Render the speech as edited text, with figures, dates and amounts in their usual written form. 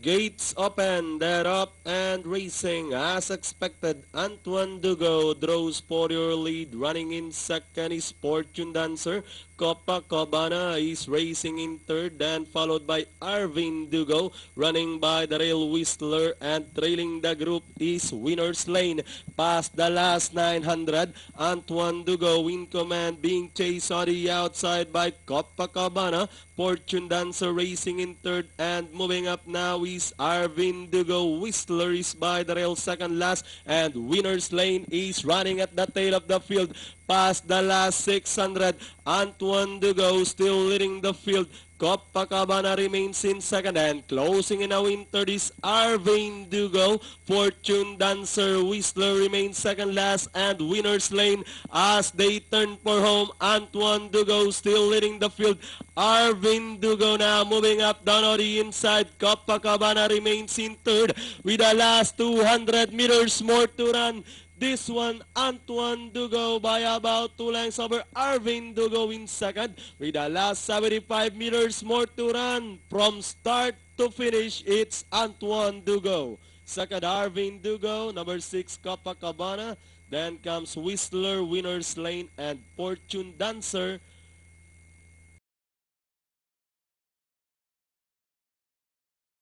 Gates open, they're up and racing as expected. Antoine Dugo draws for your lead. Running in second is Fortune Dancer. Copacabana is racing in third, then followed by Arvin Dugo. Running by the Rail Whistler and trailing the group is Winner's Lane. Past the last 900, Antoine Dugo in command, being chased on the outside by Copacabana. Fortune Dancer racing in third, and moving up now is Arvin Dugo. Whistler is by the rail second last, and Winner's Lane is running at the tail of the field. Past the last 600, Antoine Dugo still leading the field. Copacabana remains in second, and closing in a win third is Arvin Dugo. Fortune Dancer, Whistler remains second last, and Winner's Lane as they turn for home. Antoine Dugo still leading the field. Arvin Dugo now moving up down on the inside. Copacabana remains in third with the last 200 meters more to run. This one, Antoine Dugo by about 2 lengths over Arvin Dugo in second with the last 75 meters more to run. From start to finish, it's Antoine Dugo. Second, Arvin Dugo. Number 6, Copacabana. Then comes Whistler, Winner's Lane, and Fortune Dancer.